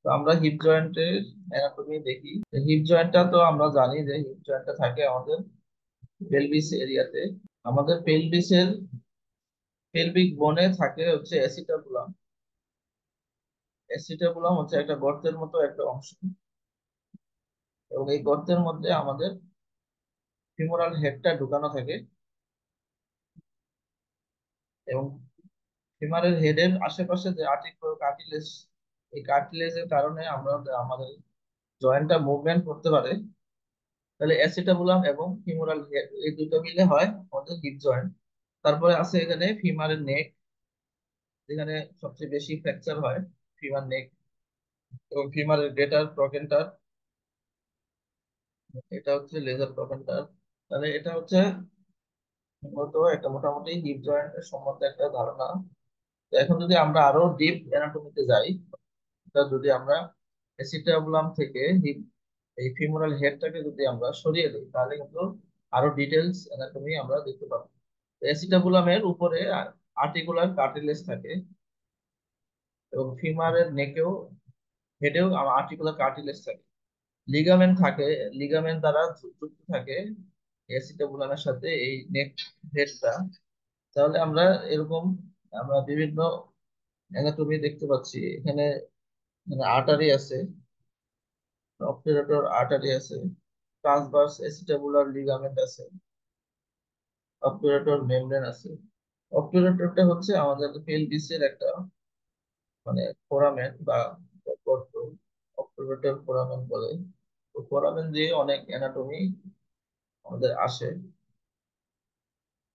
তো আমরা হিপ জয়েন্টের অ্যানাটমি দেখি। হিপ জয়েন্টটা তো আমরা জানি যে হিপ জয়েন্টটা থাকে আমাদের পেলভিস এরিয়াতে। আমাদের পেলভিসের পেলভিক বোনে থাকে হচ্ছে অ্যাসিটাবুলাম। অ্যাসিটাবুলাম হচ্ছে একটা গর্তের মতো একটা অংশ, এবং এই গর্তের মধ্যে আমাদের ফিমোরাল হেডটা ঢুকানো থাকে। এবং ফিমারের হেডের আশেপাশে যে আর্টিকুলার কার্টিলেজ, এই কার্টিলেজের কারণে আমরা আমাদের জয়েন্টটা মুভমেন্ট করতে পারে। তাহলে অ্যাসিটাবুলাম এবং ফিমোরাল হেড এই দুটো মিলে হয় আমাদের হিপ জয়েন্ট। তারপরে আছে এখানে ফিমারের নেক, যেখানে সবচেয়ে বেশি ফ্র্যাকচার হয়, ফিমার নেক। এবং ফিমারের গ্রেটার প্রকেন্টার, এটা হচ্ছে লেজার প্রকেন্টার। তাহলে এটা হচ্ছে মূলত একটা মোটামুটি হিপ জয়েন্টের সম্বন্ধে একটা ধারণা। তো এখন যদি আমরা আরো ডিপ অ্যানাটমিতে যাই, তা যদি আমরা অ্যাসিটাবুলাম থেকে হিপ এই ফিমোরাল হেডটাকে যদি আমরা সরিয়ে দিই, তাহলে কিন্তু আরো ডিটেলস অ্যানাটমি আমরা দেখতে পাবো। অ্যাসিটাবুলামের উপরে আর্টিকুলার কার্টিলেজ থাকে, এবং ফিমারের নেকেও হেডেও আর্টিকুলার কার্টিলেজ থাকে। লিগামেন্ট থাকে, লিগামেন্ট দ্বারা যুক্ত থাকে অ্যাসিটাবুলামের সাথে এই নেক হেডটা। তাহলে আমরা এরকম আমরা বিভিন্ন অ্যানাটমি দেখতে পাচ্ছি এখানে। আর্টারি আছে, অবটুরেটর আর্টারি আছে, ট্রান্সভার্স অ্যাসিটাবুলার লিগামেন্ট আছে, অবটুরেটর মেমব্রেন আছে। অবটুরেটরটা হচ্ছে আমাদের পেলভিসের একটা মানে ফোরামেন বা গর্ত, অবটুরেটর ফোরামেন বলে। তো ফোরামেন দিয়ে অনেক অ্যানাটমি আমাদের আসে,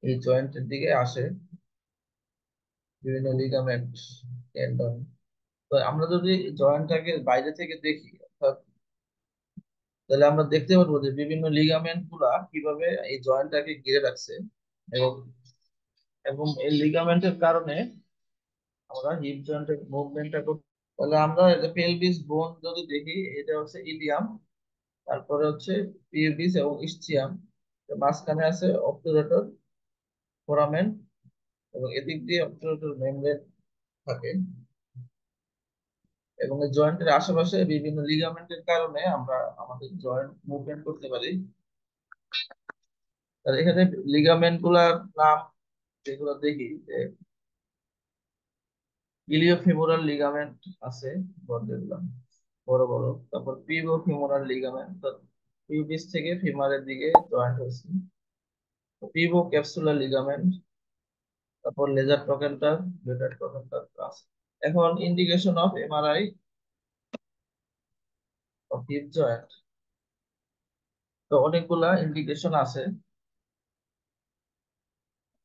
এই জয়েন্টের দিকে আসে বিভিন্ন লিগামেন্ট, টেন্ডন। তো আমরা যদি জয়েন্টটাকে বাইরে থেকে দেখি, অর্থাৎ তাহলে আমরা দেখতে পারবো যে বিভিন্ন লিগামেন্ট গুলা কিভাবে এই জয়েন্টটাকে ঘিরে রাখছে। এবং এবং এই লিগামেন্টের কারণে আমরা হিপ জয়েন্টের মুভমেন্টটা করতে। তাহলে আমরা পেলভিস বোন যদি দেখি, এটা হচ্ছে ইলিয়াম, তারপরে হচ্ছে পিউবিস এবং ইসচিয়াম, মাঝখানে আছে অবটুরেটর ফোরামেন, এবং এদিক দিয়ে অবটুরেটর মেমব্রেন থাকে। এবং এই জয়েন্টের আশেপাশে বিভিন্ন লিগামেন্টের কারণে আমরা আমাদের জয়েন্ট মুভমেন্ট করতে পারি। আর এখানে লিগামেন্ট গুলার নাম যেগুলো দেখি যে ইলিওফিমোরাল লিগামেন্ট আছে, যেগুলো বড় বড়। তারপর পিভো ফিমোরাল লিগামেন্ট, পিউবিস থেকে ফিমারের দিকে জয়েন্ট হয়েছে। পিভো ক্যাপসুলার লিগামেন্ট, তারপর লেজার ট্রোকেন্টার, গ্রেটার ট্রোকেন্টার আছে। এখন indication of MRI of hip joint, তো অনেকগুলা ইন্ডিকেশন আছে।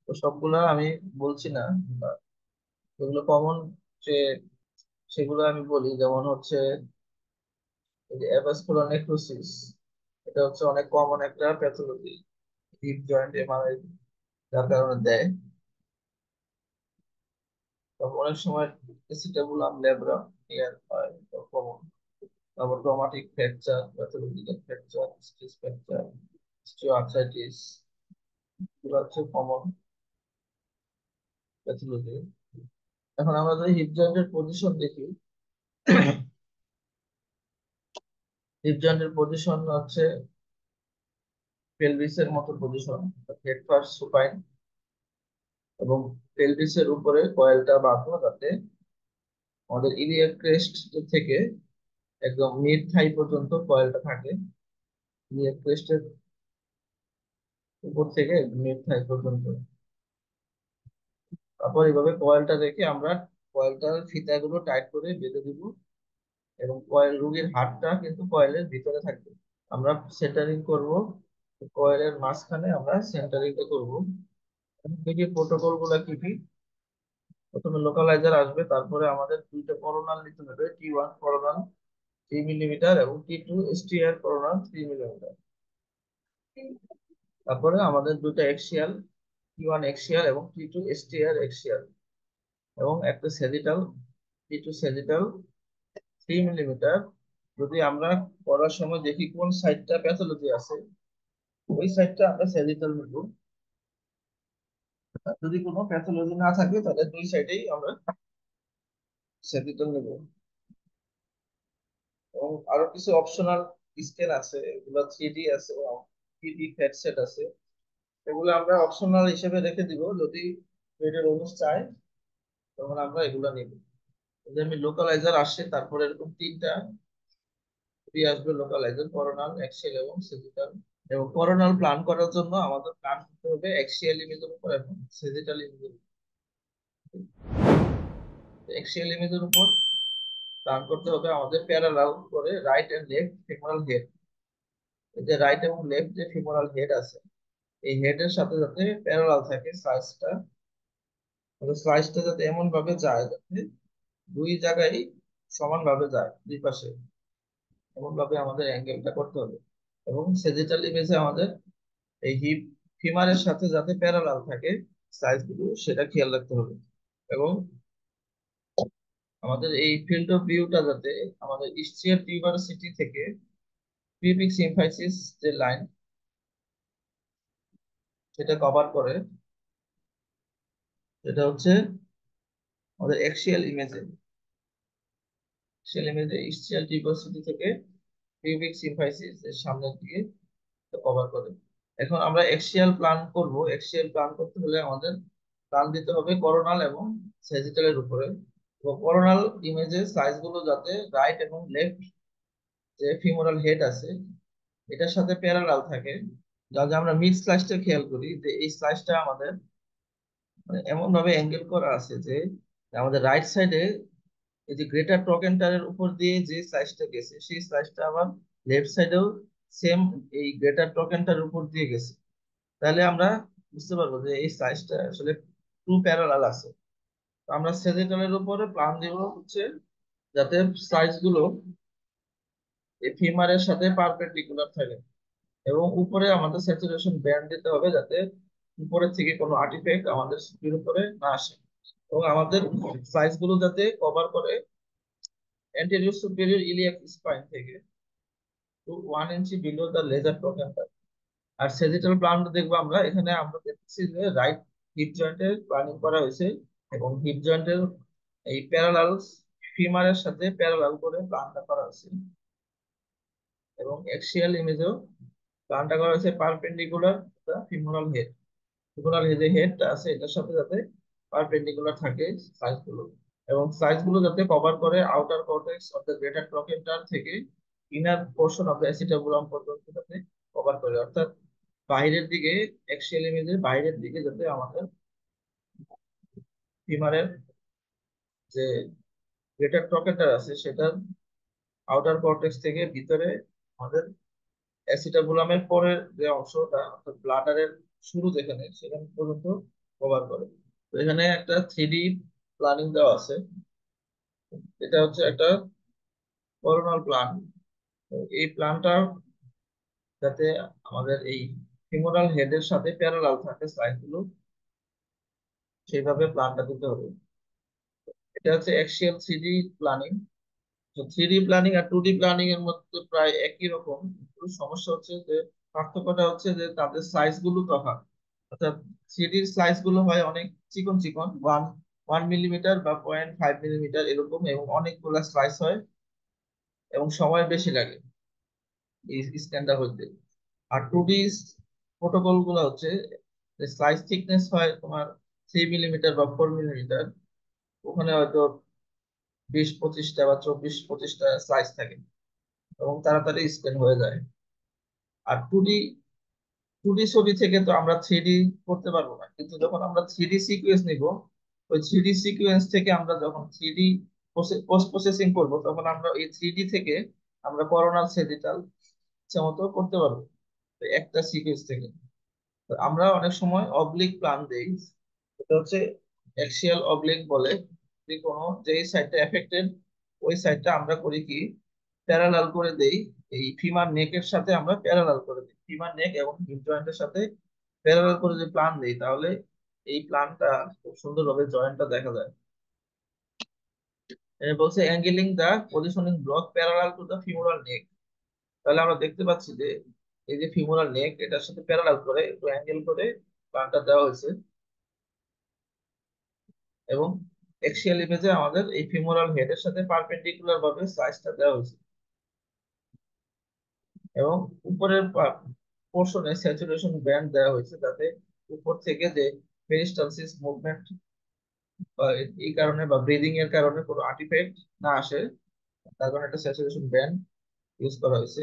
তো সবগুলা আমি বলছি না, বা যেগুলো কমন যে সেগুলো আমি বলি। যেমন হচ্ছে এই যে অ্যাভাসকুলার নেক্রোসিস, এটা হচ্ছে অনেক কমন একটা প্যাথোলজি হিপ জয়েন্ট এমআরআই যার কারণে দেয়। তারপর অনেক সময় এসিটাবুলাম ল্যাব্রা এর হয় কমন। তারপর traumatic fracture, pathological fracture, stress fracture, osteoarthritis, এগুলো হচ্ছে কমন প্যাথোলজি। এখন আমরা যদি হিপ জয়েন্টের পজিশন দেখি, হিপ জয়েন্টের পজিশন হচ্ছে পেলভিসের মতো পজিশন, হেড ফার্স্ট সুপাইন, এবং পেলভিসের উপরে কয়েলটা বাঁধা, যাতে আমাদের ইলিয়াক ক্রেস্ট থেকে একদম মিড থাই পর্যন্ত কয়েলটা থাকে। ইলিয়াক ক্রেস্টের উপর থেকে মিড থাই পর্যন্ত। তারপর এইভাবে কয়েলটা রেখে আমরা কয়েলটার ফিতাগুলো টাইট করে বেঁধে দিব, এবং কয়েল রোগীর হাতটা কিন্তু কয়েলের ভিতরে থাকবে। আমরা সেন্টারিং করব, কয়েলের মাঝখানে আমরা সেন্টারিংটা করব। দেখি প্রোটোকল গুলা কি কি। প্রথমে লোকালাইজার আসবে, তারপরে আমাদের দুইটা করোনাল নিতে হবে, T1 করোনাল 3 মিলিমিটার এবং T2 STR করোনাল 3 মিলিমিটার। তারপরে আমাদের দুইটা এক্সিয়াল, T1 এক্সিয়াল এবং T2 STR এক্সিয়াল, এবং একটা সেজিটাল, T2 সেজিটাল 3 মিলিমিটার। যদি আমরা করার সময় দেখি কোন সাইডটা প্যাথোলজি আছে, ওই সাইডটা আমরা সেজিটাল নেব। আর যদি কোনো প্যাথোলজি না থাকে, তাহলে দুই সাইডেই আমরা সেজিটাল নেব। এবং আরো কিছু অপশনাল স্কেল আছে, এগুলো 3D আছে, 3D ফ্যাট সেট আছে। এগুলো আমরা অপশনাল হিসেবে রেখে দিব, যদি ট্রেডের অনুষ চায় তখন আমরা এগুলো নিব। যদি আমি লোকালাইজার আসে, তারপরে এরকম তিনটা আসবে: লোকালাইজার, করোনাল, অ্যাক্সিয়াল এবং সেজিটাল। এবং করোনাল প্ল্যান করার জন্য আমাদের প্ল্যান করতে হবে অ্যাক্সিয়াল ইমেজের উপর এবং সেজিটাল ইমেজের উপর। অ্যাক্সিয়াল ইমেজের উপর প্ল্যান করতে হবে আমাদের প্যারালাল করে right and left femoral head. এই যে রাইট এবং লেফট যে ফিমোরাল হেড আছে, এই হেডের সাথে যাতে প্যারালাল থাকে স্লাইসটা, স্লাইসটা যাতে এমন ভাবে যায় যাতে দুই জায়গায় সমান ভাবে যায়, দুই পাশে এমন ভাবে আমাদের অ্যাঙ্গেলটা করতে হবে। এবং সেজিটাল ইমেজে আমাদের এই হিপ ফিমারের সাথে যাতে প্যারালাল থাকে সাইজ গুলো, সেটা খেয়াল রাখতে হবে। এবং আমাদের এই ফিল্ড অফ ভিউটা যাতে আমাদের ইস্চিয়াল টিউবারসিটি থেকে পিউবিক সিম্ফাইসিস যে লাইন, সেটা কভার করে, সেটা হচ্ছে আমাদের এক্সিয়াল ইমেজে, এক্সিয়াল ইমেজে ইস্চিয়াল টিউবারসিটি থেকে পিউবিক সিম্ফাইসিস এর সামনের দিকে কভার করে। এখন আমরা এক্সিয়াল প্ল্যান করব। এক্সিয়াল প্ল্যান করতে হলে আমাদের প্ল্যান দিতে হবে করোনাল এবং সেজিটালের উপরে। তো করোনাল ইমেজের সাইজ গুলো যাতে রাইট এবং লেফট যে ফিমোরাল হেড আছে এটার সাথে প্যারালাল থাকে। যাতে আমরা মিড স্লাইসটা খেয়াল করি, যে এই স্লাইসটা আমাদের মানে এমন ভাবে অ্যাঙ্গেল করা আছে যে আমাদের রাইট সাইডে এই যে গ্রেটার ট্রকেন্টারের উপর দিয়ে যে স্লাইসটা গেছে, সেই স্লাইসটা আবার লেফট সাইডেও সেম এই গ্রেটার ট্রকেন্টারের উপর দিয়ে গেছে। তাহলে আমরা বুঝতে পারবো যে এই স্লাইসটা আসলে টু প্যারালাল আছে। তো আমরা সেজিটালের উপরে প্ল্যান দিব হচ্ছে যাতে স্লাইস গুলো এই ফিমারের সাথে পারপেন্ডিকুলার থাকে। এবং উপরে আমাদের স্যাচুরেশন ব্যান্ড দিতে হবে যাতে উপরের থেকে কোনো আর্টিফ্যাক্ট আমাদের স্কিনের উপরে না আসে। এবং আমাদের সাইজ গুলো যাতে কভার করে অ্যান্টেরিয়র সুপিরিয়র ইলিয়াক স্পাইন থেকে to 1 inch below the laser প্রোগ্রামটা। আর সেজিটাল প্ল্যান দেখবো আমরা, এখানে আমরা দেখতেছি যে রাইট হিপ জয়েন্টের প্ল্যানিং করা হয়েছে এবং হিপ জয়েন্টের এই প্যারালাল ফিমারের সাথে প্যারালাল করে প্ল্যানটা করা হয়েছে। এবং এক্সিয়াল ইমেজেও প্ল্যানটা করা হয়েছে perpendicular the femoral head. Femoral যে হেডটা আছে এটার সাথে যাতে পারপেন্ডিকুলার থাকে সাইজ গুলো। এবং সাইজ গুলো যাতে কভার করে outer cortex of the greater trochanter থেকে inner portion of the acetabulum পর্যন্ত যাতে কভার করে, অর্থাৎ বাইরের দিকে এক্সিয়াল ইমেজের বাইরের দিকে যাতে আমাদের ফিমারের যে গ্রেটার ট্রকেন্টার আছে সেটা আউটার কর্টেক্স থেকে ভিতরে আমাদের অ্যাসিটাবুলামের পরের যে অংশটা অর্থাৎ ব্লাডারের শুরু যেখানে সেখানে পর্যন্ত কভার করে। তো এখানে একটা 3D প্ল্যানিং দেওয়া আছে। এটা হচ্ছে একটা করোনাল প্ল্যান। এই প্ল্যানটা যাতে আমাদের এই ফিমোরাল হেডের সাথে প্যারালাল থাকে সাইড গুলো, সেইভাবে প্ল্যানটা দিতে হবে। এটা হচ্ছে অ্যাক্সিয়াল 3D প্ল্যানিং। তো 3D প্ল্যানিং আর 2D প্ল্যানিং এর মধ্যে প্রায় একই রকম, কিন্তু সমস্যা হচ্ছে যে পার্থক্যটা হচ্ছে যে তাদের সাইজ গুলো তফাৎ। অর্থাৎ 3D স্লাইস গুলো হয় অনেক চিকন চিকন, 1 মিলিমিটার বা 0.5 মিলিমিটার এরকম, এবং অনেকগুলা স্লাইস হয় এবং সময় বেশি লাগে এই স্ক্যানটা হইতে। আর 2D প্রোটোকল গুলো হচ্ছে স্লাইস থিকনেস হয় তোমার 3 মিলিমিটার বা 4 মিলিমিটার, ওখানে হয়তো 20-25টা বা 24-25টা স্লাইস থাকে এবং তাড়াতাড়ি স্ক্যান হয়ে যায়। আর টু ডি ছবি থেকে তো আমরা 3D করতে পারবো না, কিন্তু যখন আমরা 3D সিকুয়েন্স নিব, ওই 3D সিকুয়েন্স থেকে আমরা যখন 3D পোস্ট প্রসেসিং করবো, তখন আমরা এই 3D থেকে আমরা করোনাল সেজিটাল ইচ্ছা মতো করতে পারবো তো একটা সিকুয়েন্স থেকে। তো আমরা অনেক সময় অবলিক প্ল্যান দেই, এটা হচ্ছে অ্যাক্সিয়াল অবলিক বলে। যে কোনো যেই সাইডটা এফেক্টেড ওই সাইডটা আমরা করি কি প্যারালাল করে দেই, এই ফিমার নেকের সাথে আমরা প্যারালাল করে দিই, ফিমার নেক এবং হিপ জয়েন্টের সাথে প্যারালাল করে যে প্ল্যান দেই, তাহলে এই প্ল্যানটা খুব সুন্দরভাবে জয়েন্টটা দেখা যায়। বলছে angling the positioning block parallel to the femoral neck. তাহলে আমরা দেখতে পাচ্ছি যে এই যে ফিমোরাল নেক এটার সাথে প্যারালাল করে একটু অ্যাঙ্গেল করে প্ল্যানটা দেওয়া হয়েছে। এবং এক্সিয়াল ইমেজে আমাদের এই ফিমোরাল হেডের সাথে পারপেন্ডিকুলার ভাবে স্লাইসটা দেওয়া হয়েছে। এবং উপরের পোর্শনে স্যাচুরেশন ব্যান্ড দেওয়া হয়েছে, যাতে উপর থেকে যে পেরিস্টালসিস মুভমেন্ট বা এই কারণে বা ব্রিদিং এর কারণে কোনো আর্টিফ্যাক্ট না আসে, তার কারণে একটা স্যাচুরেশন ব্যান্ড ইউজ করা হয়েছে।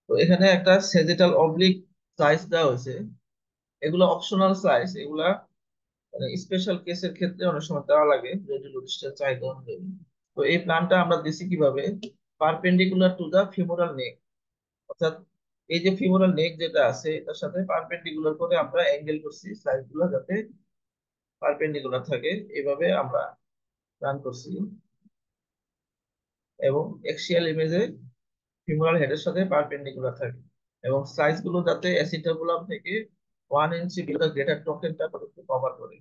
তো এখানে একটা সেজিটাল অবলিক স্লাইস দেওয়া হয়েছে। এগুলো অপশনাল স্লাইস, এগুলা মানে স্পেশাল কেসের ক্ষেত্রে অনেক সময় দেওয়া লাগে রেডিওলজিস্টের চাহিদা অনুযায়ী। তো এই প্ল্যানটা আমরা দিছি কিভাবে, পারপেন্ডিকুলার টু দা ফিমোরাল নেক, অর্থাৎ এই যে ফিমোরাল নেক যেটা আছে এটার সাথে পারপেন্ডিকুলার করে আমরা অ্যাঙ্গেল করছি স্লাইস গুলো, যাতে পারপেন্ডিকুলার থাকে, এভাবে আমরা প্ল্যান করছি। এবং এক্সিয়াল ইমেজে ফিমোরাল হেডের সাথে পারপেন্ডিকুলার থাকে, এবং স্লাইস গুলো যাতে অ্যাসিটাবুলাম থেকে 1 ইঞ্চি বিলো গ্রেটার টোকেনটা কভার করে।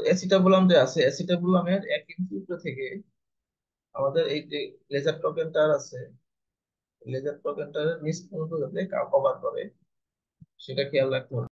অ্যাসিটাবুলাম যে আছে, অ্যাসিটাবুলামের 1 ইঞ্চি উপরে থেকে আমাদের এই যে লেজার টোকেনটার আছে, লেজার টোকেনটার নিচ পর্যন্ত যাতে কভার করে সেটা খেয়াল রাখতে হবে।